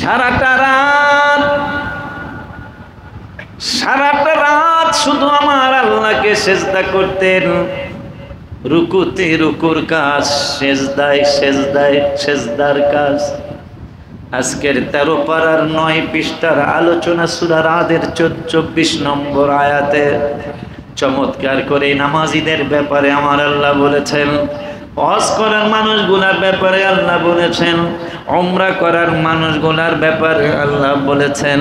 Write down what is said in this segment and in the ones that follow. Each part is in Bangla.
সারাটা রাত শুধু আমার আল্লাহকে সেজদা করতেন। রুকুতে রুকুর কাজ, সেজদায় সেজদায় সেজদার কাজ। আজকের 13 পারার 9 পৃষ্ঠার আলোচনা সূরা রাদের 24 নম্বর আয়াতে চমৎকার করে নামাজীদের ব্যাপারে আমার আল্লাহ বলেছেন, হজ করার মানুষগুলার ব্যাপারে আল্লাহ বলেছেন, উমরা করার মানুষগুলার ব্যাপারে আল্লাহ বলেছেন,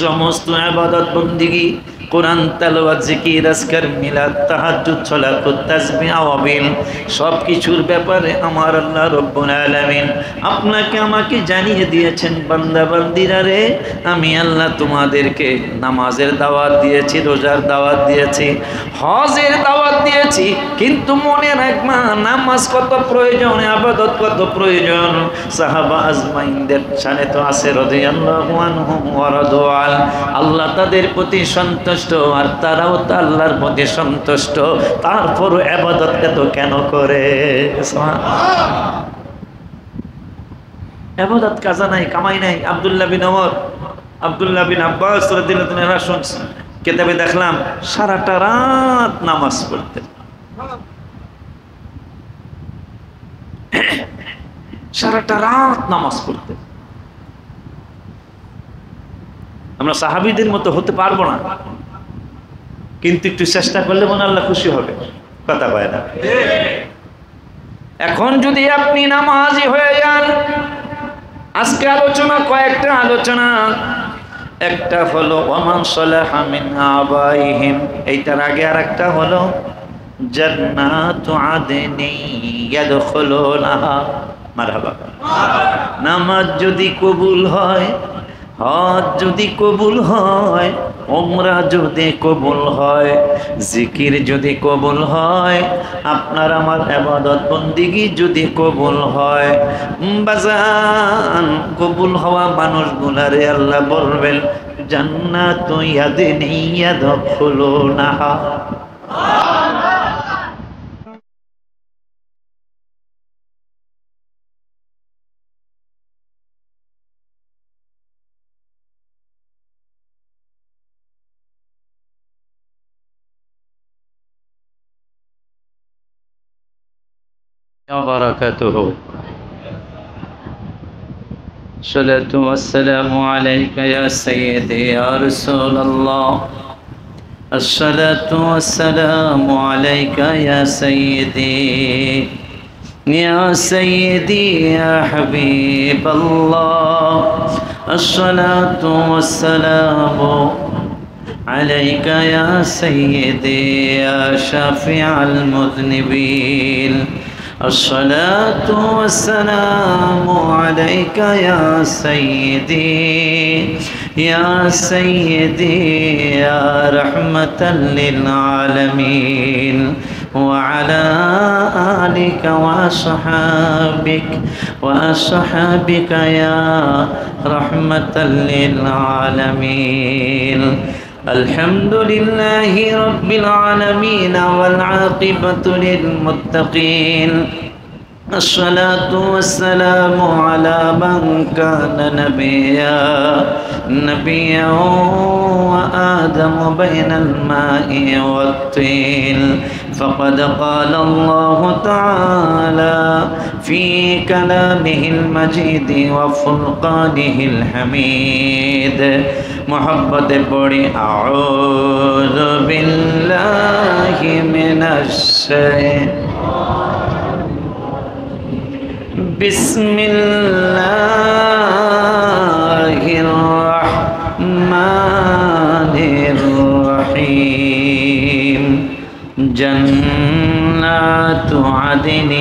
সমস্ত ইবাদত বন্দেগী, কোরআন তেলাওয়াত, জিকির, আজকার, মিলাদ, তাহাজ্জুদ, সালাত, তাসবিহ, আওয়াবিল সব কিছুর ব্যাপারে আমার আল্লাহ রব্বুল আলামিন আপনাকে আমাকে জানিয়ে দিয়েছেন, বান্দা বান্দিরা রে, আমি আল্লাহ তোমাদেরকে নামাজের দাওয়াত দিয়েছি, রোজার দাওয়াত দিয়েছি, হজের দাওয়াত দিয়েছি, কিন্তু মনে রাখবা নামাজ কত প্রয়োজন, ইবাদত কত প্রয়োজন। সাহাবা আজমাইনদের শানে তো আছে রাদিয়াল্লাহু আনহুম ওয়া রাদু আন, আল্লাহ তাদের প্রতি সন্তুষ্ট আর তারাও তো আল্লাহর প্রতি সন্তুষ্ট, তারপর ইবাদত এত কেন করে? ইবাদত কাজা নাই, কামাই নাই। আব্দুল্লাহ বিন ওমর, আব্দুল্লাহ বিন আব্বাস রাদিয়াল্লাহু তাআলা শুনছেন, কিতাবে দেখলাম সারাটা রাত নামাজ পড়তেন, সারাটা রাত নামাজ পড়তেন। আমরা সাহাবীদের মতো হতে পারবো না, কিন্তু একটু চেষ্টা করলে মনে আল্লাহ খুশি হবে। কথা কয় না? এখন যদি আপনি নামাজি হয়ে যান, আজকে আলোচনা কয়েকটা আলোচনা, একটা হলো ওয়ামান সালাহা মিন আবাইহিম, এইটার আগে আর একটা হলো জান্নাতু আদনি ইয়াদখুলুনাহা। মারহাবা। নামাজ যদি কবুল হয়, হজ যদি কবুল হয়, উমরা যদি কবুল হয়, জিকির যদি কবুল হয়, আপনার আমার ইবাদত বন্দেগী যদি কবুল হয়, বাজান কবুল হওয়া মানুষগুলারে আল্লাহ বলবেন জান্নাতু ইয়াদনি ইয়াদখুলুনাহা। وبركاته. الصلاة والسلام عليك يا سيدي يا رسول الله. الصلاة والسلام عليك يا سيدي يا سيدي يا حبيب الله. الصلاة والسلام عليك يا سيدي يا شافع المذنبين. الصلاة والسلام عليك يا سيدي يا سيدي يا رحمة للعالمين، وعلى آلك وأصحابك يا رحمة للعالمين. الحمد لله رب العالمين والعاقبة للمتقين. الصلاة والسلام على من كان نبيا وآدم بين الماء والطين. فقد قال الله تعالى في كلامه المجيد وفرقانه الحميد. محبت بڑی أعوذ بالله من الشيطان، بسم الله الرحمن الرحيم. جنات عدن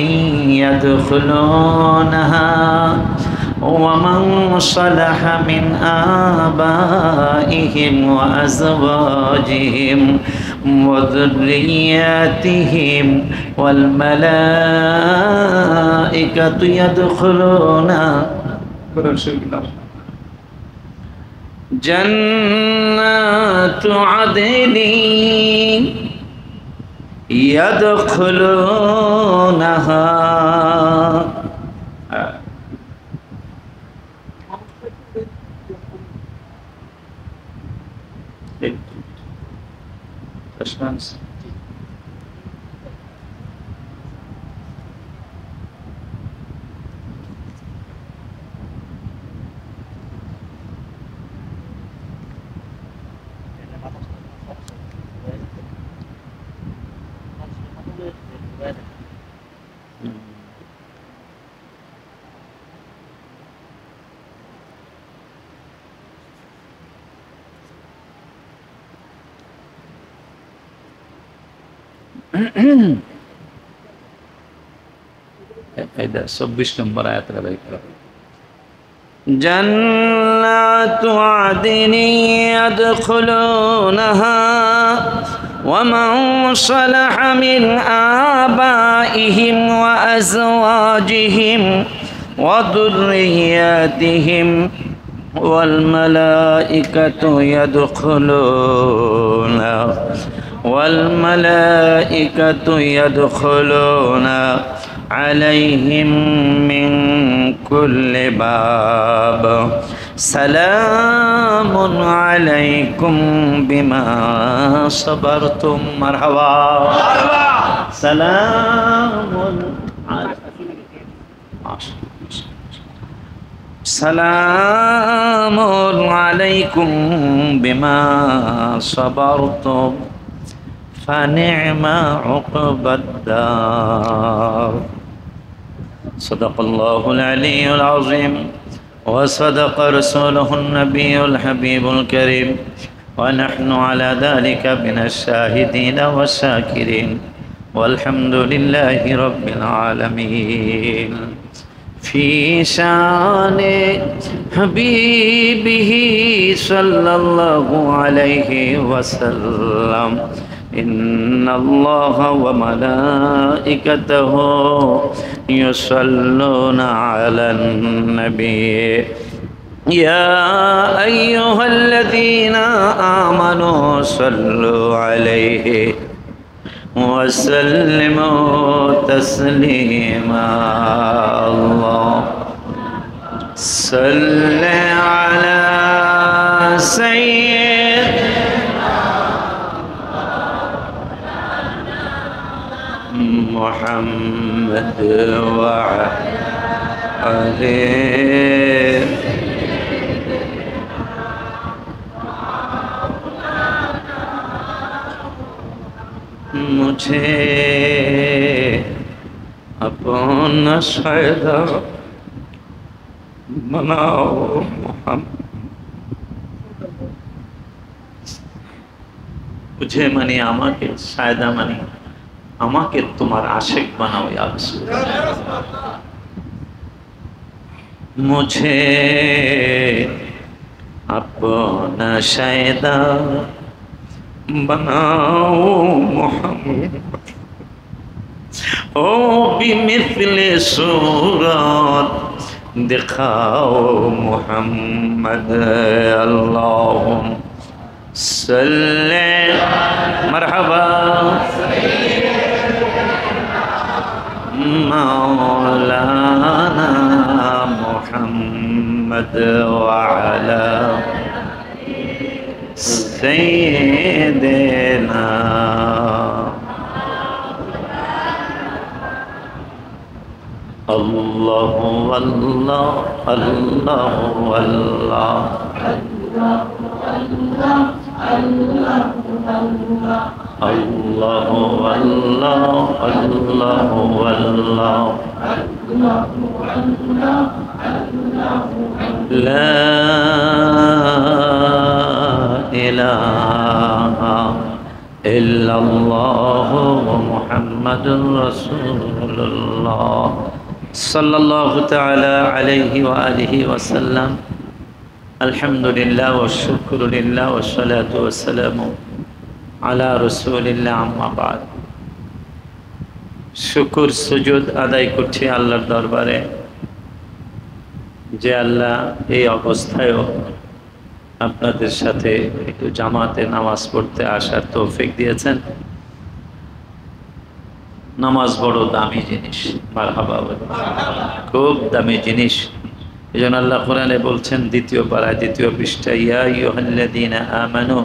يدخلونها ومن صلح من آبائهم وأزواجهم وذرياتهم والملائكة يدخلون جنات عدن يدخلونها এটা 24 নম্বর আয়াত রে। جنات عدن يدخلونها ومن صلح من آبائهم وأزواجهم وذرياتهم والملائكة يدخلون عليهم من كل باب سلام عليكم بما صبرتم. مرحبا. سلام عليكم بما صبرتم فنعم عقبى الدار. صدق الله العلي العظيم وصدق رسوله النبي الحبيب الكريم ونحن على ذلك من الشاهدين والشاكرين والحمد لله رب العالمين. في شان حبيبه صلى الله عليه وسلم إن الله وملائكته يصلون على النبي يا أيها الذين آمنوا صلوا عليه وسلموا تسليما. الله صل على سيدنا محمد وعلى آله. मुझे अपना शायदा बनाओ मोहम्मद. मुझे माने আমাকে शायदा माने আমাকে তোমার आशिक बनाओ या रसूल. मुझे अपना शायदा बनाओ मोहम्मद ओ बिमिथले सूरत दिखाओ मोहम्मद. अल्लाहुम्मा सल्ले मरहबा मौलाना मुहम्मद वअला सय्यिदना. अल्लाह अल्लाह अल्लाह अल्लाह अल्लाह अल्लाह अल्लाह ला इलाहा इल्लल्लाह मुहम्मदुर रसूलुल्लाह सल्लल्लाहु तआला अलैहि व आलिहि वसल्लम. अल्हम्दुलिल्लाह व शुक्रुलिल्लाह व सलातु व सलामु আলা রাসূলিল্লাহ আম্মা বাদ. শুকর সুজুদ আদায় করছি আল্লাহর দরবারে যে আল্লাহ এই অবস্থায়ও আপনাদের সাথে একটু জামাতে নামাজ পড়তে আসার তৌফিক দিয়েছেন. নামাজ বড় দামি জিনিস. মারহাবা. খুব দামি জিনিস. এজন্য আল্লাহ কোরআনে বলছেন দ্বিতীয় পারায় দ্বিতীয় পৃষ্ঠায় ইয়া আইয়ুহাল্লাযীনা আমানু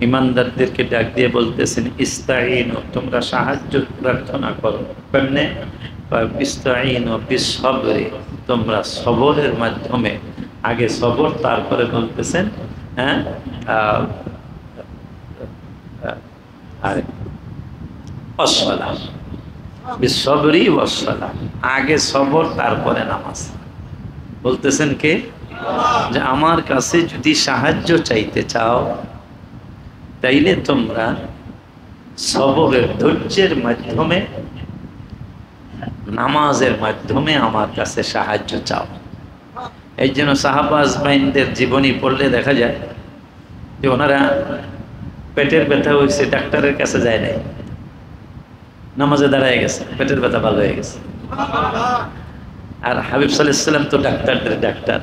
ইমানদারদেরকে ডাক দিয়ে বলতেছেন ইস্তাঈনু, তোমরা সাহায্য প্রার্থনা করো। কেমনে? ইস্তাঈনু বিসসবরি, তোমরা সবরের মাধ্যমে, আগে সবর, তারপরে বলতেছেন হ্যাঁ আরে ওয়াসসালাহ, বিসসবরি ওয়াসসালাহ, আগে সবর তারপরে নামাজ। বলতেছেন কে? যে আমার কাছে যদি সাহায্য চাইতে চাও তাইলে তোমরা সবরের, ধৈর্যের মাধ্যমে, নামাজের মাধ্যমে আমার কাছে সাহায্য চাও। এই জন্য সাহাবা আজমাইনদের জীবনী পড়লে দেখা যায় যে ওনারা পেটের ব্যথা হয়েছে, ডাক্তারের কাছে যায় নাই, নামাজে দাঁড়ায় গেছে, পেটের ব্যথা ভালো হয়ে গেছে। আর হাবিব সাল্লাল্লাহু আলাইহি ওয়াসাল্লাম তো ডাক্তারদের ডাক্তার,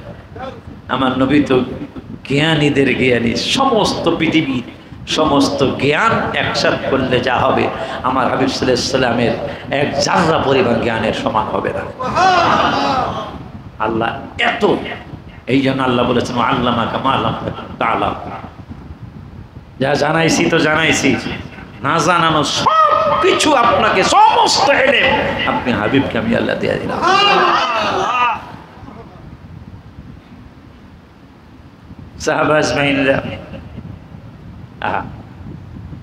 আমার নবী তো জ্ঞানীদের জ্ঞানী, সমস্ত পৃথিবীর সমস্ত জ্ঞান একসাথ করলে যা হবে আমার হাবিব সাল্লাল্লাহু আলাইহি ওয়াসাল্লামের এক জাররা পরিমাণ জ্ঞানের সমান হবে না। আল্লাহ এত, এই জন্য আল্লাহ বলেছেন আল্লামাকা মা লাম তা'লাম, যা জানাইছি তো জানাইছি, না জানানো সব কিছু আপনাকে, সমস্ত ইলম আপনি হাবিবকে আমি আল্লাহ দিয়ে দিলাম। সাহাবা আজমাইনরা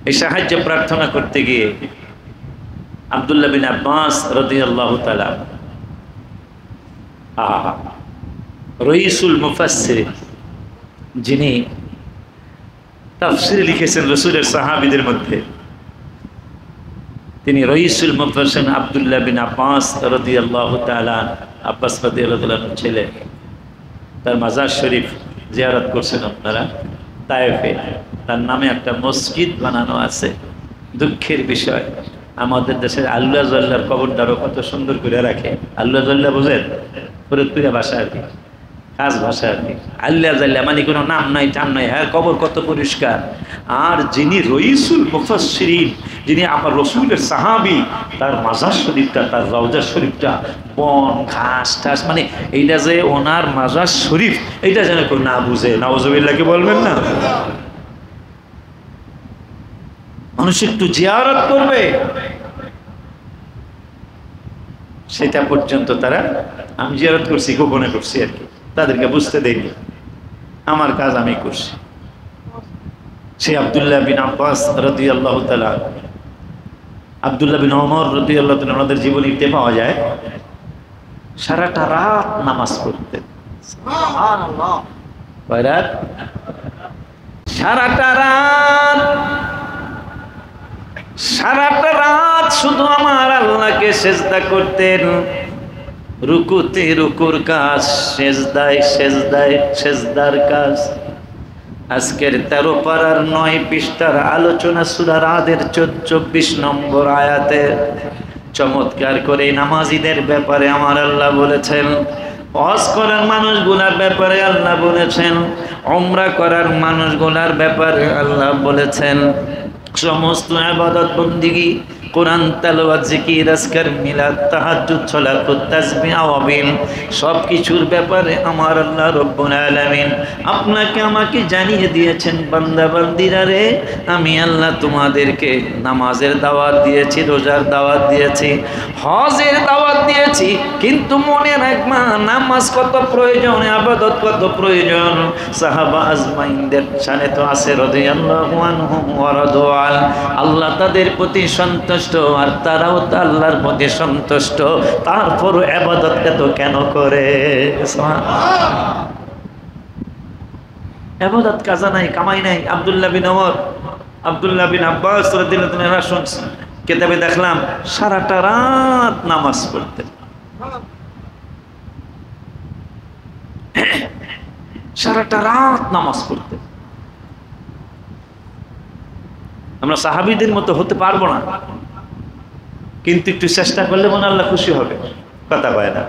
এই সাহায্য প্রার্থনা করতে গিয়ে আব্দুল্লাহ বিন আব্বাস রাদিয়াল্লাহু তাআলা রইসুল মুফাসসির, যিনি তাফসীর লিখেছেন রাসূলের সাহাবীদের মধ্যে, তিনি রইসুল মুফাসসির আব্দুল্লাহ বিন আব্বাস রাদিয়াল্লাহু তাআলা, আব্বাস রাদিয়াল্লাহু তাআলার ছেলে, তার মাজার শরীফ জিয়ারত করছেন আপনারা তায়েফে। তার নামে একটা মসজিদ বানানো আছে। দুঃখের বিষয়, আমাদের দেশের আল্লাহ জল্লার কবরদারও কত সুন্দর করে রাখে। আল্লাহ জল্লা বোঝেন? ফরিদপুরের ভাষা আর কি, খাস ভাষা আর কি। আল্লাহ জাল্লা মানে কোনো নাম নাই, টান নাই, হ্যাঁ কবর কত পরিষ্কার। আর যিনি রইসুল মুফাসসিরিন, যিনি আমার রসুলের সাহাবী, তার মাজার শরীফটা, তার রওজা শরীফটা বন ঘাস টাস, মানে এইটা যে ওনার মাজার শরীফ, এইটা যেন কেউ না বুঝে, নাউজুবিল্লাহ কি বলবেন না? মানুষ একটু জিয়ারত করবে, সেটা পর্যন্ত তারা, আমি জিয়ারত করছি গোপনে করছি আর কি, তাদেরকে বুঝতে দেয়নি, আমার কাজ আমি করছি। সেই আব্দুল্লাহ বিন আব্বাস রাদিয়াল্লাহু তাআলা, আব্দুল্লাহ বিন ওমর রাদিয়াল্লাহু তাআলা, ওনাদের জীবনীতে পাওয়া যায় সারাটা রাত নামাজ পড়তেন। সুবহানাল্লাহ, কয় রাত? সারাটা রাত, সারাটা রাত শুধু আমার আল্লাহকে সেজদা করতেন। রুকুতে রুকুর কাজ, সেজদায় সেজদায় সেজদার কাজ। আজকের 13 পারার 9 পৃষ্ঠার আলোচনা সূরা রাদের 24 নম্বর আয়াতে চমৎকার করে নামাজীদের ব্যাপারে আমার আল্লাহ বলেছেন, হজ করার মানুষগুলার ব্যাপারে আল্লাহ বলেছেন, উমরা করার মানুষগুলার ব্যাপারে আল্লাহ বলেছেন, সমস্ত ইবাদত বন্দেগী, কোরআন তেলাওয়াত, জিকির, আজকার, মিলাদ, তাহাজ্জুদ, সালাত, তাসবিহ, আওয়াবিল, সব কিছুর ব্যাপারে আমার আল্লাহ রব্বুল আলামিন আপনাকে আমাকে জানিয়ে দিয়েছেন, বান্দা বান্দিরা রে, আমি আল্লাহ তোমাদেরকে নামাজের দাওয়াত দিয়েছি, রোজার দাওয়াত দিয়েছি, হজের দাওয়াত দিয়েছি, কিন্তু মনে রাখবা নামাজ কত প্রয়োজন, ইবাদত কত প্রয়োজন। সাহাবা আজমাইনদের শানে তো আছে রাদিয়াল্লাহু আনহুম ওয়া রাদু আন, আল্লাহ তাদের প্রতি সন্তুষ্ট, আর তারাও তো আল্লাহর প্রতি সন্তুষ্ট, তারপরও ইবাদত এত কেন করে? ইবাদত কাজা নাই, কামাই নাই। আব্দুল্লাহ বিন ওমর, আব্দুল্লাহ বিন আব্বাস রাদিয়াল্লাহু তাআলা শুনছেন, কিতাবে দেখলাম সারাটা রাত নামাজ পড়তেন, সারাটা রাত নামাজ পড়তেন। আমরা সাহাবীদের মতো হতে পারবো না, কিন্তু একটু চেষ্টা করলে মনে আল্লাহ খুশি হবে। কথা কয় না?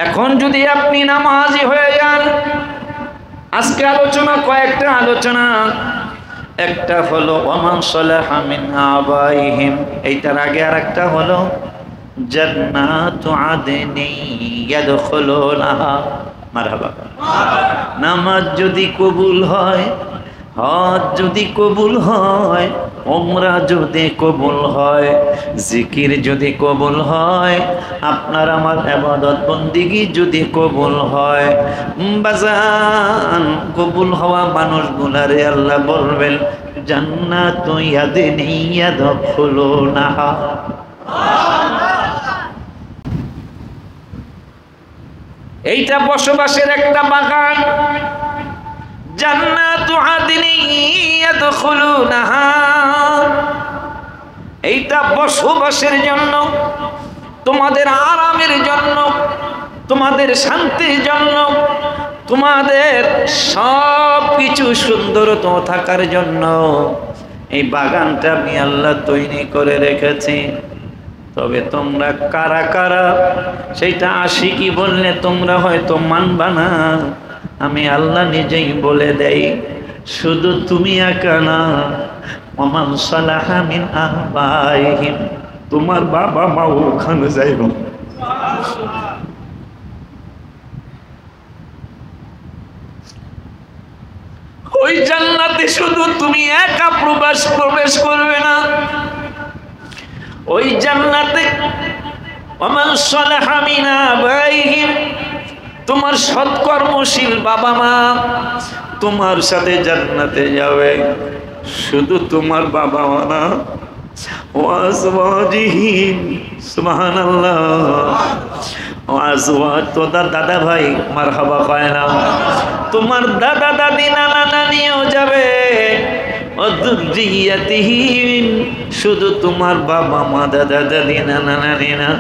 এখন যদি আপনি নামাজি হয়ে যান, আজকে আলোচনা, কয়েকটা আলোচনা, একটা হলো ওয়ামান সালাহা মিন আবাইহিম, এইটার আগে আর একটা হলো জান্নাতু আদনি ইয়াদখুলুনাহা। মারহাবা। নামাজ যদি কবুল হয়, হজ যদি কবুল হয়, উমরা যদি কবুল হয়, জিকির যদি কবুল হয়, আপনার আমার ইবাদত বন্দেগী যদি কবুল হয়, বাজান কবুল হওয়া মানুষগুলারে আল্লাহ বলবেন জান্নাতু ইয়াদিন ইয়াদখুলুনাহা। এইটা বসবাসের একটা বাগান, জান্নাতু আদিন ইয়াদখুলুনাহা। এইটা বসবাসের জন্য, তোমাদের আরামের জন্য, তোমাদের শান্তির জন্য, তোমাদের সব কিছু সুন্দরতম থাকার জন্য এই বাগানটা আমি আল্লাহ তৈরি করে রেখেছি। তবে তোমরা কারা কারা সেইটা আশিকি বললে তোমরা হয়তো মানবা না, আমি আল্লাহ নিজেই বলে দেই। শুধু তুমি একা না, ওমান সালাহা মিন আবাইহিম, তোমার বাবা মা ওখানে যাইব। ওই জান্নাতে শুধু তুমি একা প্রবেশ করবে না, ওই জান্নাতে ওমান সালাহা মিন আবাইহিম, তোমার সৎকর্মশীল বাবা মা তোমার সাথে জান্নাতে যাবে। শুধু তোমার বাবা মা না, ওয়াজওয়াজিহিম, সুবহানাল্লাহ, ওয়াজওয়াজ তো দাদা ভাই মারহাবা কয় না, তোমার দাদা দাদি নানা নানিও যাবে। ওয়াযুররিয়াতিহিম, শুধু তোমার বাবা মা দাদা দাদি নানা নানি না,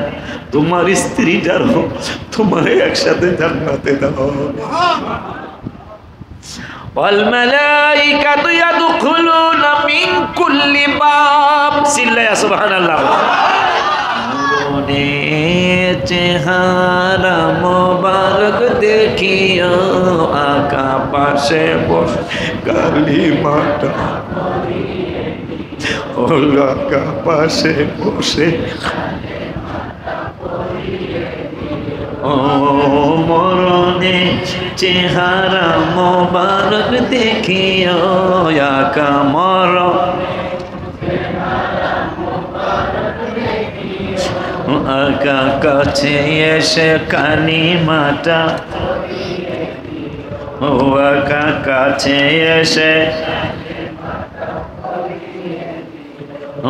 তোমার স্ত্রীটারও তোমার একসাথে জান্নাতে দাও। ওয়াল মালাইকাতু ইয়াদখুলুনা মিন কুল্লি বাব, সিল্লায়া সুবহানাল্লাহ। নুরে চেহারা মোবারক দেখিও, আকা পাশে বস কালিমাটা, ও আকা পাশে বসে ও মরণে চেহারা মোবারক দেখিও, আকা মর আকা কাছে এসে কালিমাটা, ও আকা কাছে এসে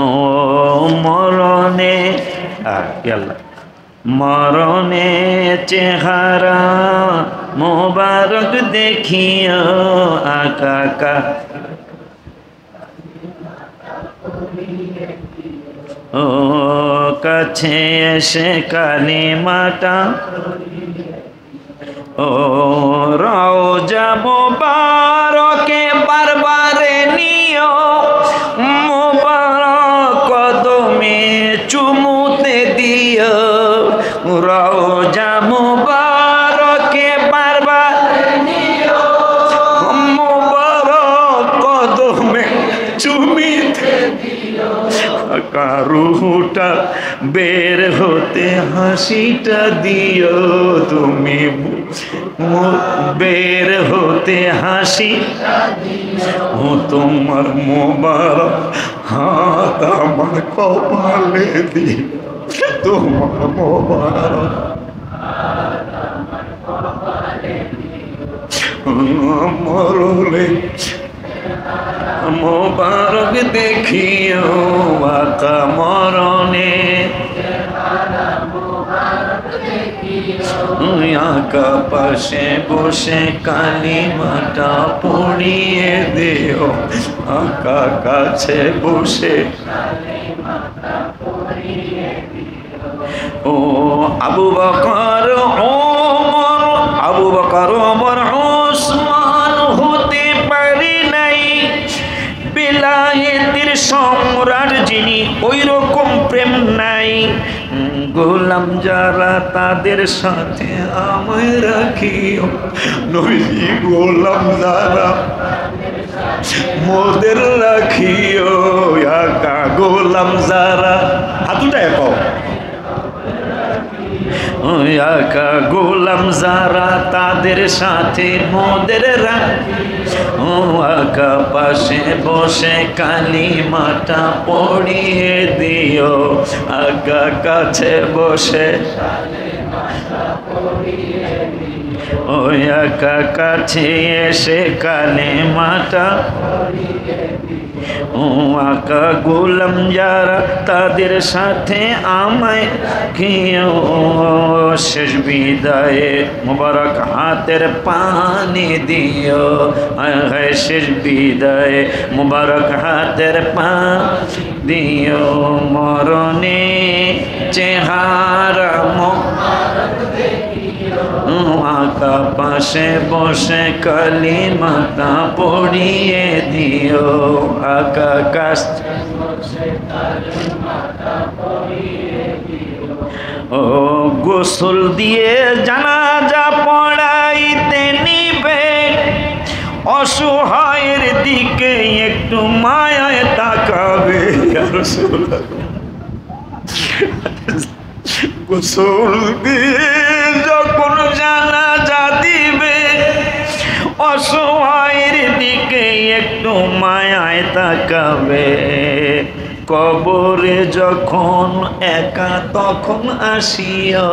ও মরণে আল্লাহ মরণে চেহারা মোবারক দেখিও, আকা ও কাছে এসে কালিমাটা, ও রওজা মোবারকে বারবারে নিও, মোবারক কদমে চুমুতে দিও, রওজা মোবারকে বারবারে নিও, মোবারক কদমে চুমিতে দিও, রুহটা বের হতে হাসিটা দিও, তুমি বের হতে হাসি, ও তোমার মোবারক হাত আমার কপালে দিও, তোমার মোবারক মরলে মোবারক দেখিও, আকা মরণে আকা পাশে বসে কালিমাটা পড়িয়ে দিও, আকা কাছে বসে ও আবু বকর ওমর, আবু বকর ওমর ওসমান হতে পারি নাই বিলায়েতের সম্রাট যিনি, ওই রকম প্রেম নাই। গোলাম যারা তাদের সাথে আমায় রাখিও, নবী গোলাম যারা মোদের রাখিও, আকা গোলাম যারা হাতুটা এক ওই আকা গোলাম যারা তাদের সাথে মোদের ও আকা পাশে বসে কালিমাটা পড়িয়ে দিও আকা কাছে বসে ওই আকা কাছে এসে কালিমাটা ও আকা গোলাম যারা তাদের সাথে আমায় খেয়েও শেষ বিদায়ে মুবারক হাতের পানি দিও আয় শেষ বিদায়ে মুবারক হাতের পানি দিও মরণে চেহারা আকা পাশে বসে কালিমাটা পড়িয়ে দিও আকা কাছ ও গোসল দিয়ে জানাজা পড়াইতে নিবে অসহায়ের দিকে একটু মায়ায় তাকাবে গোসল দিয়ে যখন জানাজা দিবে অসহায়ের দিকে একটু মায়ায় তাকাবে কবরে যখন একা তখন আসিও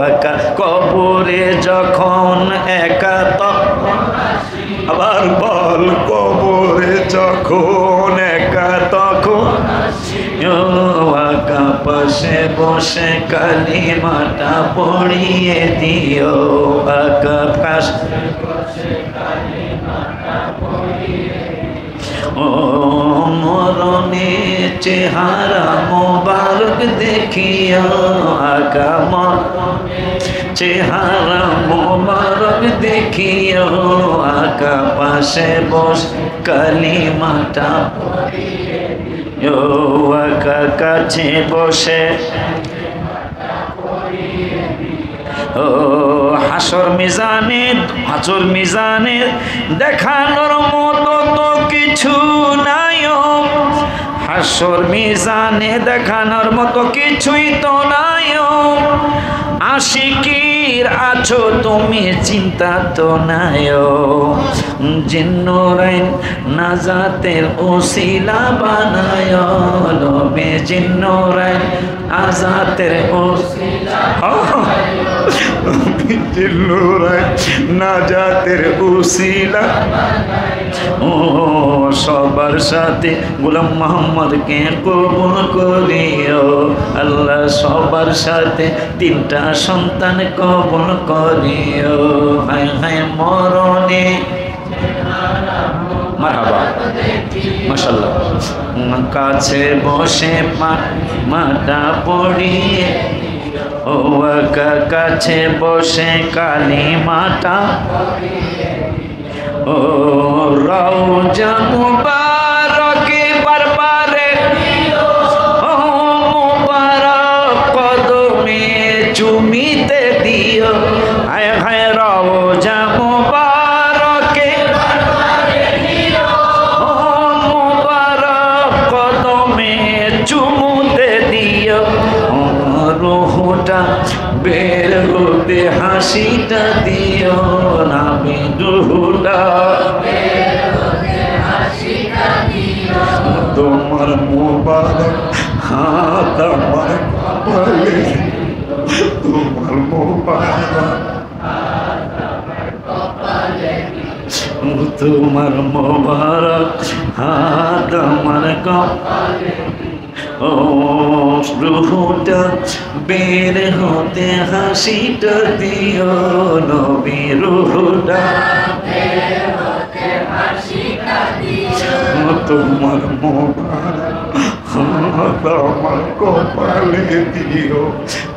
আকা কবরে যখন একা তখন আবার বল কবরে যখন একা তখন আকা পাশে বসে কালিমাটা পড়িয়ে দিও আকা পাশে বসে কালিমাটা পড়িয়ে ও মরণে চেহারা মোবারক দেখিও আকা মরণে চেহারা মোবারক দেখিও আকা পাশে বস কালিমাটা পড়িয়ে দিও আকা কাছে বসে ও হাসর মিজানে দেখানোর মতো তো কিছু নাই হাসর মিজানে দেখানোর মতো কিছুই তো নাই আশিকির আছো তুমি চিন্তা তো নাই জিন্নুরাইন নাজাতের ওসিলা বানায় নবী জিন্নুরাইন আজাতের ওসিলা জিন্নুরাইন নাজাতের ওসিলা ও সবার সাথে গোলাম মোহাম্মদকে কবুল করিও আল্লাহ সবার সাথে তিনটা সন্তান কবুল করিও হায় হায় মরণে মারহাবা মাশাআল্লাহ কাছে বসে মাটা পড়িয়ে ও আকা কাছে বসে কালিমাটা ও রওজা মুবারকে বারবারে ও মুবারক কদমে চুমিতে দিও হায় হায় রওজা মুবারকে বারবারে ও মুবারক কদমে চুমুতে দিও রুহটা বের হতে হাসিটা দিও না রুহটা বের হতে হাসিটা দিও তোমার মোবারক হাত আমার কপালে তোমার মোবারক হাত আমার কপালে তোমার মোবারক হাত আমার কপালে ও রুহটা বের হতে হাসিটা দিও নবী রুহটা বের হতে হাসিটা দিও তোমার মোবারক হাত আমার কপালে দিও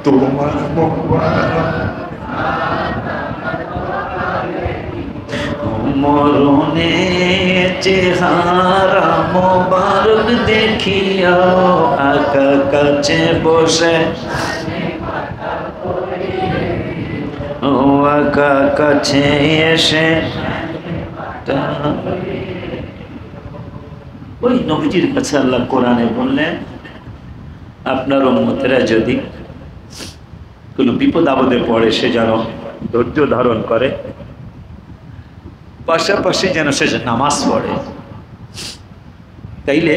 তোমার মোবারক মরণে চেহারা মোবারক দেখিও আকা কাছে বসে ও আকা কাছে এসে ওই নবীজির কাছে আল্লাহ কোরআনে বললেন আপনার উম্মতেরা যদি কোনো বিপদ আপদে পড়ে সে যেন ধৈর্য ধারণ করে, পাশাপাশি যেন সে নামাজ পড়ে। তাইলে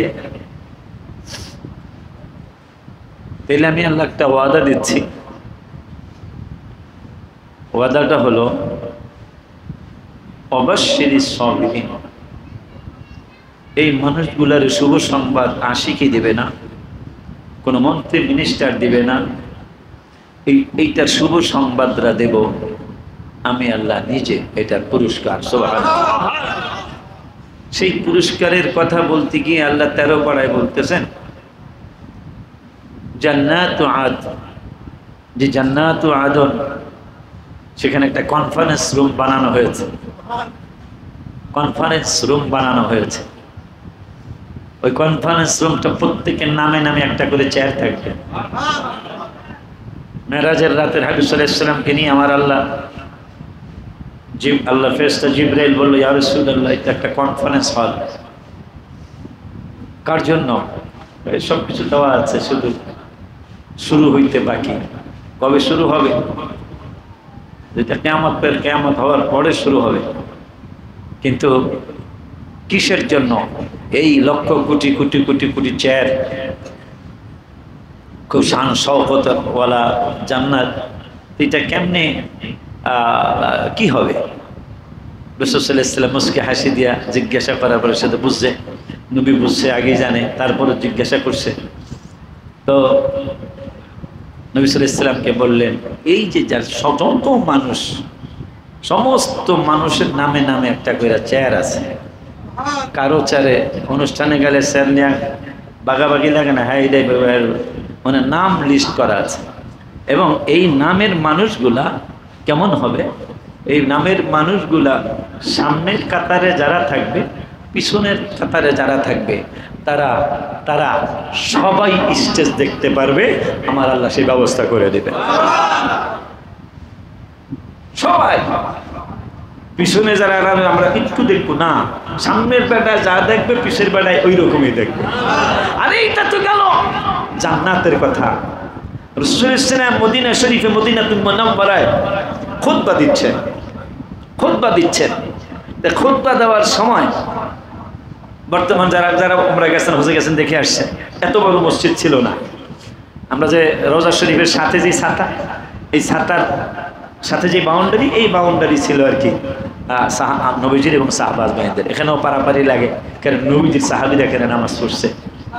আমি আল্লাহ একটা ওয়াদা দিচ্ছি। ওয়াদাটা হলো অবশ্যই সাবিরিন, এই মানুষগুলার শুভ সংবাদ আশিকি দিবে না, কোনো মন্ত্রী মিনিস্টার দিবে না, এইটার শুভ সংবাদরা দেব আমি আল্লাহ নিজে, এটার পুরস্কার। সুবহানাল্লাহ। সেই পুরস্কারের কথা বলতে গিয়ে আল্লাহ 13 পারায় বলতেছেন জান্নাতু আদ, যে জান্নাতু আদন, সেখানে একটা কনফারেন্স রুম বানানো হয়েছে। কনফারেন্স রুম বানানো হয়েছে। ওই কনফারেন্স রুমটা প্রত্যেকের নামে নামে একটা করে চেয়ার থাকবে। মেরাজের রাতের হাবিব সাল্লাল্লাহু আলাইহি ওয়াসাল্লামকে নিয়ে আমার আল্লাহ ফেরেশতা জিবরাইল বলল, ইয়া রাসূলুল্লাহ, এটা একটা কনফারেন্স হল। কার জন্য? সব কিছু দেওয়া আছে, শুধু শুরু হইতে বাকি। কবে শুরু হবে? যেটা কিয়ামত হওয়ার পরে শুরু হবে। কিন্তু কিসের জন্য এই লক্ষ কোটি কোটি কোটি কোটি চেয়ার, খুব শান শওকতওয়ালা জান্নাত, এটা কেমনে কি হবে? রাসূল সাল্লাল্লাহু আলাইহি ওয়াসাল্লাম মুস্কি হাসি দিয়া জিজ্ঞাসা করার পরে সে তো বুঝছে, নবী বুঝছে, আগেই জানে, তারপরে জিজ্ঞাসা করছে। তো নবী সাল্লাল্লাহু আলাইহি ওয়াসাল্লামকে বললেন, এই যে যার যত মানুষ, সমস্ত মানুষের নামে নামে একটা করে চেয়ার আছে। কারো চেয়ারে অনুষ্ঠানে গেলে চেয়ার নিয়ে বাগাবাগি লাগে না, হ্যাঁ এটাই মানে নাম লিস্ট করা আছে। এবং এই নামের মানুষগুলা কেমন হবে? এই নামের মানুষগুলা সামনের কাতারে যারা থাকবে, পিছনের কাতারে যারা থাকবে, তারা সবাই স্টেজ দেখতে পারবে। আমার আল্লাহ সেই ব্যবস্থা করে দেবে। সবাই পিছনে যারা আমরা একটু দেখবো না, সামনের বেটায় যা দেখবে পিছের বেটায় ওই রকমই দেখবে। আরে এটা তো গেল জান্নাতের কথা। রাসূল সাল্লাল্লাহু আলাইহি ওয়াসাল্লাম মদিনা শরীফে, মদিনাতুল মুনাওয়ারায় খুতবা দিচ্ছেন। খুতবা দেওয়ার সময় বর্তমান যারা উমরা গেছেন, হজে গেছেন, দেখে আসছেন, এত বড় মসজিদ ছিল না। আমরা যে রোজা শরীফের সাথে যে ছাতা, এই ছাতার সাথে যে বাউন্ডারি, এই বাউন্ডারি ছিল আর কি নবীজির এবং সাহাবাজ ভাইদের। এখানেও পারাপারি লাগে, কারণ নবীজির সাহাবীরা এখানে নামাজ পড়ছে,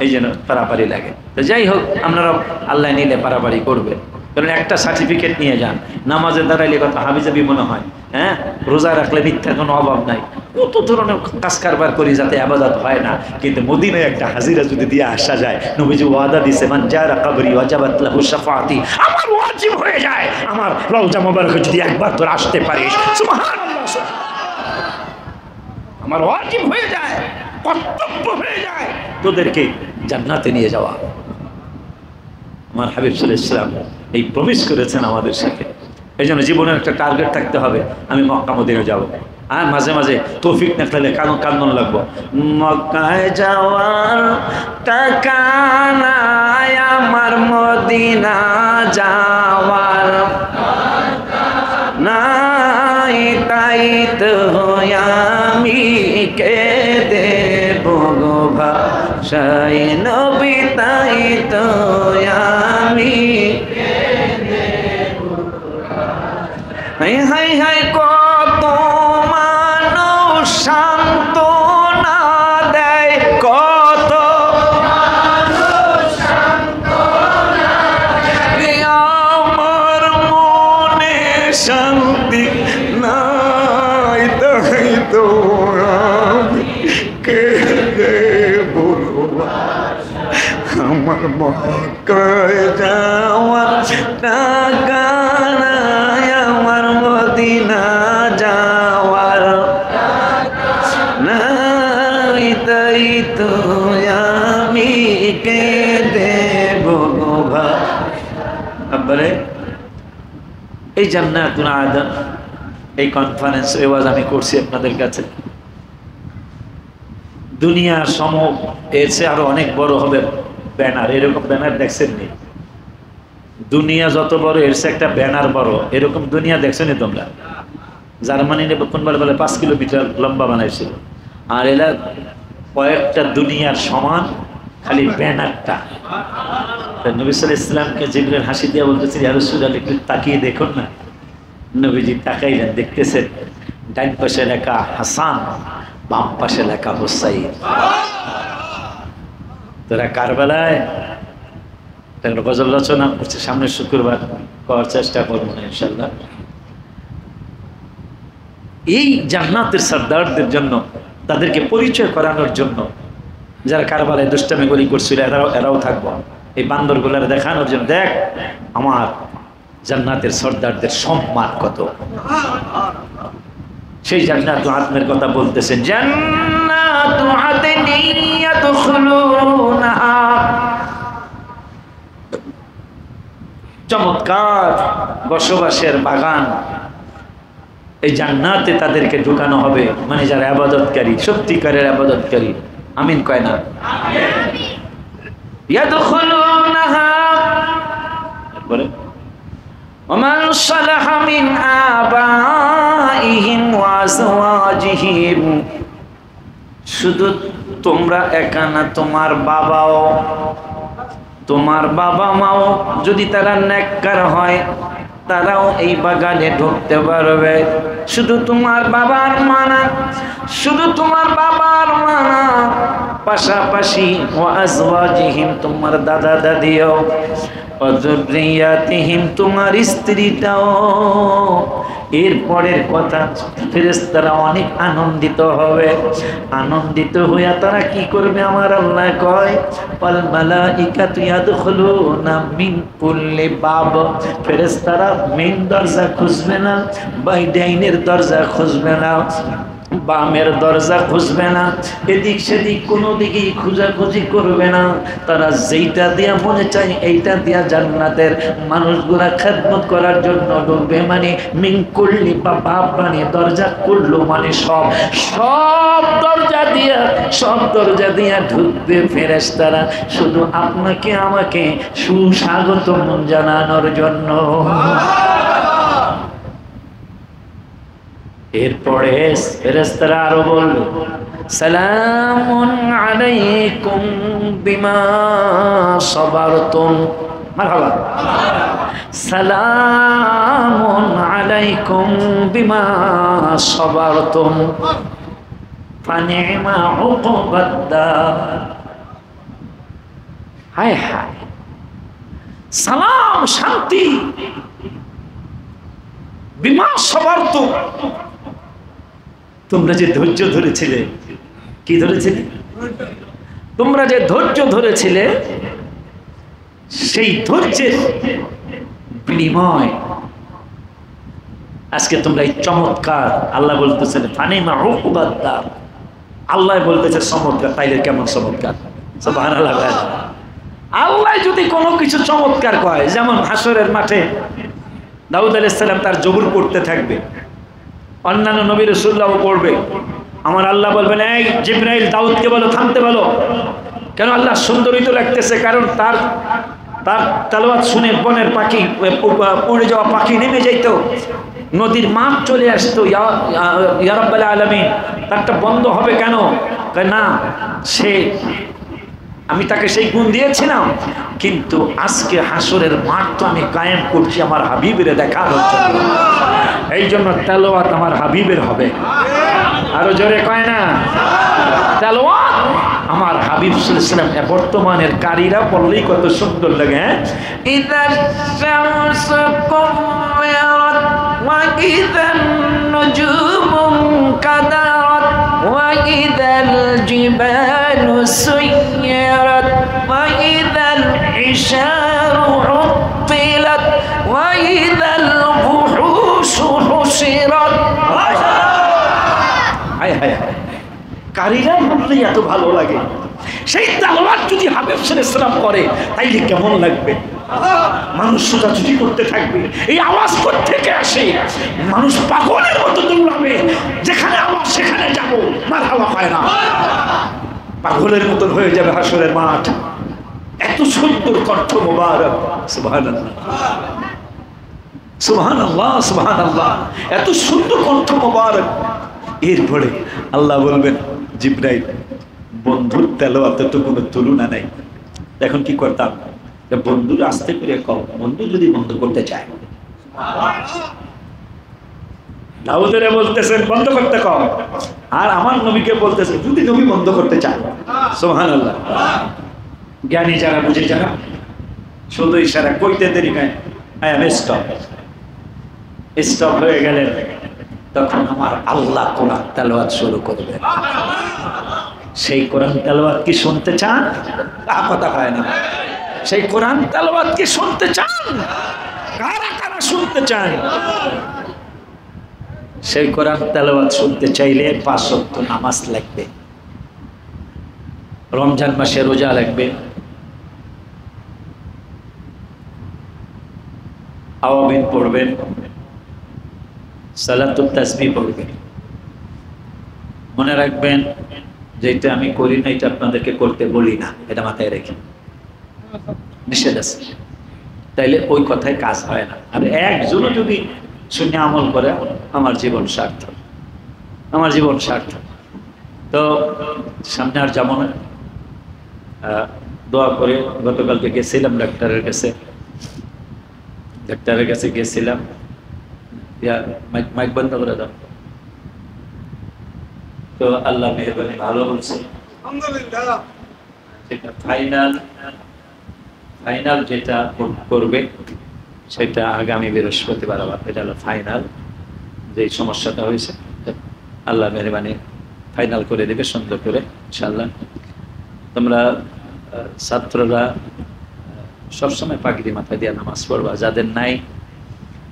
এই জন্য পারাপারি লাগে। তো যাই হোক, আপনারা আল্লাহ নিলে পারাপারি করবে। কারণ একটা সার্টিফিকেট নিয়ে যান, নামাজে দাঁড়াইলে কত হাবিজাবি মনে হয়, হ্যাঁ, রোজা রাখলে মিথ্যার কোনো অভাব নাই, কত ধরনের কাজ কারবার করি যাতে আবাদত হয় না। কিন্তু মদিনায় একটা হাজিরা যদি দিয়ে আসা যায়, নবীজি ওয়াদা দিছে, মান জারা কবরি ওয়াজাবাত লাহু শাফাআতি, আমার ওয়াজিব হয়ে যায়, আমার রওজা মোবারকে যদি একবার তোর আসতে পারিস, সুবহানাল্লাহ, আমার ওয়াজিব হয়ে যায়, কর্তব্য হয়ে যায় তোদেরকে জান্নাতে নিয়ে যাওয়া। আমার হাবিব সাল্লাল্লাহু আলাইহি ওয়াসাল্লাম এই প্রমিস করেছেন আমাদের সাথে। এই জন্য জীবনের একটা টার্গেট থাকতে হবে, আমি মক্কা মদিনা যাব। আর মাঝে মাঝে তৌফিক না পেলে কান্দন লাগবো, মক্কায় যাওয়ার টাকা নাই আমার, মদিনা যাওয়ার নাই, তাই তো আমি কেঁদে বগো ভাষায় নবী, তাই তো আমি হাই হাই হাই, কত মানুষ সান্ত্বনা দেয়, কত আমার মনে শান্তি নাই, তাই তো আমি কেঁদে বলবো আমার মক্কায় যাওয়ার টাকা নাই, আমার মদিনা যাওয়ার নাই, তাই তো আমি কেঁদে বলবো ভাই। এই জান্নাতুল আদন, এই কনফারেন্স ওয়াজ আমি করছি আপনাদের কাছে। দুনিয়ার সম এর চেয়ে আরো অনেক বড় হবে ব্যানার। এরকম ব্যানার দেখছেন নি? দুনিয়া যত বড় এর চেয়ে একটা ব্যানার বড়, এরকম দুনিয়া দেখছো নি তোমরা? জার্মানি নেবে কোনবার বলে 5 কিলোমিটার লম্বা বানাইছিল, আর এরা কয়েকটা দুনিয়ার সমান খালি ব্যানারটা। নবী সাল্লাল্লাহু আলাইহি ওয়াসাল্লামকে জিবরাইল হাসি দিয়ে বলতেছে, ইয়া রাসূলুল্লাহ একটু তাকিয়ে দেখুন না। নবীজি তাকাইলেন, দেখতেছেন ডান পাশে লেখা হাসান, বাম পাশে লেখা হুসাইন। তোরা কারবালায় গজল রচনা করছে, সামনের শুক্রবার করার চেষ্টা করবো ইনশাল্লাহ। এই জান্নাতের সর্দারদের জন্য, তাদেরকে পরিচয় করানোর জন্য, যারা কারবালায় দুষ্টামি গলি করছিল এরাও থাকবো, এই বান্দরগুলার দেখানোর জন্য, দেখ আমার জান্নাতের সর্দারদের সম্মান কত। সেই জান্নাতুল আদনের কথা বলতেছেন, জান্নাতু আদনি ইয়াদখুলুনহা, চমৎকার বসবাসের বাগান, এই জান্নাতে তাদেরকে ঢুকানো হবে। মানে যারা ইবাদতকারী, সত্যিকারের ইবাদতকারী, আমিন কয় না? ইয়াদখুলুনহা বলে ওমান সালাহা মিন আবাইহিম ওয়া আজওয়াজিহিম, শুধু তোমরা একা না, তোমার বাবাও, তোমার বাবা মাও যদি তারা নেককার হয়, তারাও এই বাগানে ঢুকতে পারবে। শুধু তোমার বাবার মানা, শুধু তোমার বাবার মানা, পাশাপাশি ওয়া আজওয়াজিহিম, তোমার দাদা দাদিও, ওয়া যুররিয়াতিহিম, তোমার স্ত্রীটাও। এরপরের কথা, ফেরেশতারা অনেক আনন্দিত হবে। আনন্দিত হইয়া তারা কি করবে? আমার আল্লাহ কয়, ওয়াল মালাইকাতু ইয়াদখুলুনা মিন কুল্লি বাব, ফেরেশতারা মেইন দরজা খুঁজবে না, বাইডাইনের দরজা খুঁজবে না, বামের দরজা খুঁজবে না, এদিক সেদিক কোনো দিকেই খোঁজাখুঁজি করবে না। তারা যেইটা দিয়া মনে চায় এইটা দিয়া জান্নাতের মানুষগুলা খেদমত করার জন্য ঢুকবে। মানে মিন কুল্লি বাব, মানে দরজা, কুল্লু মানে সব, সব দরজা দিয়া ঢুকবে ফেরেশতারা, শুধু আপনাকে আমাকে সুস্বাগতম জানানোর জন্য। এরপরে ফেরেশতারা আরো বলল, সালামুন আলাইকুম বিমা সাবারতুম, মারহাবা, সালামুন আলাইকুম বিমা সাবারতুম ফানি'মা উকবাদ-দার। হায় হায়, সালাম, শান্তি, বিমা সাবারতুম, তোমরা যে ধৈর্য ধরেছিলে। কি ধরেছিলে? তোমরা যে ধৈর্য ধরেছিলে, সেই ধৈর্যের বিনিময় আজকে তোমরা এই চমৎকার, আল্লাহ বলতেছেন ফানিমা উকবাদ-দার, আল্লাহ বলতেছে চমৎকার, তাইলে কেমন চমৎকার? সুবহানাল্লাহ। আল্লাহ যদি কোনো কিছু চমৎকার কয়, যেমন হাসরের মাঠে দাউদ আলাইহিস সালাম তার জবুর পড়তে থাকবে, অন্যান্য নবী রাসূলরাও পড়বে, আমার আল্লাহ বলবেন, এই জিবরাইল দাউদকে বলো থামতে বলো। কেন? আল্লাহ সুন্দরই তো লাগতেছে, কারণ তার তেলাওয়াত শুনে বনের পাখি, উড়ে যাওয়া পাখি নেমে যাইতো, নদীর মাছ চলে আসতো, ইয়া রাব্বাল আলামিন, তারটা বন্ধ হবে কেন? না, সে, আমি তাকে সেই গুণ দিয়েছিলাম, কিন্তু আজকে হাসরের মাঠ তো আমি কায়েম করছি আমার হাবিবের দেখানোর জন্য। এই জন্য তেলাওয়াত আমার হাবিবের হবে। আরো জোরে কয় না? তেলাওয়াত আমার হাবিব সাল্লাল্লাহু আলাইহি ওয়াসাল্লাম। বর্তমানের কারীরা বললেই কত সুন্দর লাগে। ইদাশ শামসু কুওয়ারাত ওয়া ইদান নুজুমু কাদারাত ওয়া ইদাল জিবালু সুয়্যিরাত ওয়া ইদাল ইশারু উত্তিলাত ওয়া ইদাল বুহুশু হুশিরাত। হায় হায়, কারীরা বললেই এত ভালো লাগে। সেই তেলাওয়াত যদি হাবিব সাল্লাল্লাহু আলাইহি ওয়াসাল্লাম করে, তাইলে কেমন লাগবে? মানুষ ছোটাছুটি করতে থাকবে, এই আওয়াজ কোত্থেকে আসে? মানুষ পাগলের মতো দৌড়াবে, যেখানে আওয়াজ সেখানে যাবো, মারহাবা হয় না, পাগলের মতন হয়ে যাবে হাসরের মাঠ। এত সুন্দর কণ্ঠ মোবারক, সুবহানাল্লাহ সুবহানাল্লাহ সুবহানাল্লাহ, এত সুন্দর কণ্ঠ মোবারক। এরপরে আল্লাহ বলবেন, জিবরাইল, বন্ধুর তেলাওয়াতের তো কোনো তুলনা নাই। এখন কি করতাম, বন্ধুর আস্তে করে কম, বন্ধু যদি বন্ধ করতে চায়, দাউদরে বলতেছেন বন্ধ করতে কম, আর আমার নবীকে বলতেছে যদি নবী বন্ধ করতে চায়। সুবহানাল্লাহ। জ্ঞানী যারা, বুঝে যারা, শুধু ইশারা কইতে দেরি নাই, আই এম স্টপ। স্টপ হয়ে গেলেন, তখন আমার আল্লাহ কোরআন তেলাওয়াত শুরু করবে। সেই কোরআন তেলাওয়াত কি শুনতে চান? কথা হয় না। সেই কোরআন তেলাওয়াত কি শুনতে চান? কারা কারা শুনতে চান? সেই কোরআন তেলাওয়াত শুনতে চাইলে 5 ওয়াক্ত নামাজ লাগবে, রমজান মাসে রোজা লাগবে, আওয়ামিন পড়বেন, সালাতুত তাসবিহ পড়বেন। মনে রাখবেন, যেটা আমি করি না এটা আপনাদেরকে করতে বলি না, এটা মাথায় রেখে, নিষেধ আছে। তাইলে ওই কথায় কাজ হয় না। আর একজনও যদি শুনে আমল করে, আমার জীবন সার্থক, আমার জীবন সার্থক। তো সামনে আর যেমন দোয়া করে, গতকালকে গেছিলাম ডাক্তারের কাছে গেছিলাম। মাইক বন্ধ করে দাও। তো আল্লাহ মেহরবানি ভালো বলছে, ফাইনাল যেটা করবে সেটা আগামী বৃহস্পতিবার, আবার এটা হলো ফাইনাল। যে সমস্যাটা হয়েছে আল্লাহ মেহরবানি ফাইনাল করে দেবে সুন্দর করে ইনশাআল্লাহ। তোমরা ছাত্ররা সবসময় পাগড়ি মাথায় দিয়ে নামাজ পড়বা, যাদের নাই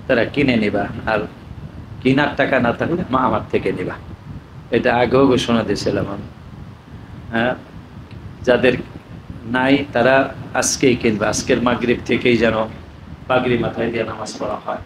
তারা কিনে নিবা, আর কিনার টাকা না থাকলে মা আমার থেকে নিবা। এটা আগেও ঘোষণা দিয়েছিলাম আমি। হ্যাঁ, যাদের নাই তারা আজকেই কিনবা, আজকের মাগরিব থেকেই যেন পাগড়ি মাথায় দিয়ে নামাজ পড়া হয়।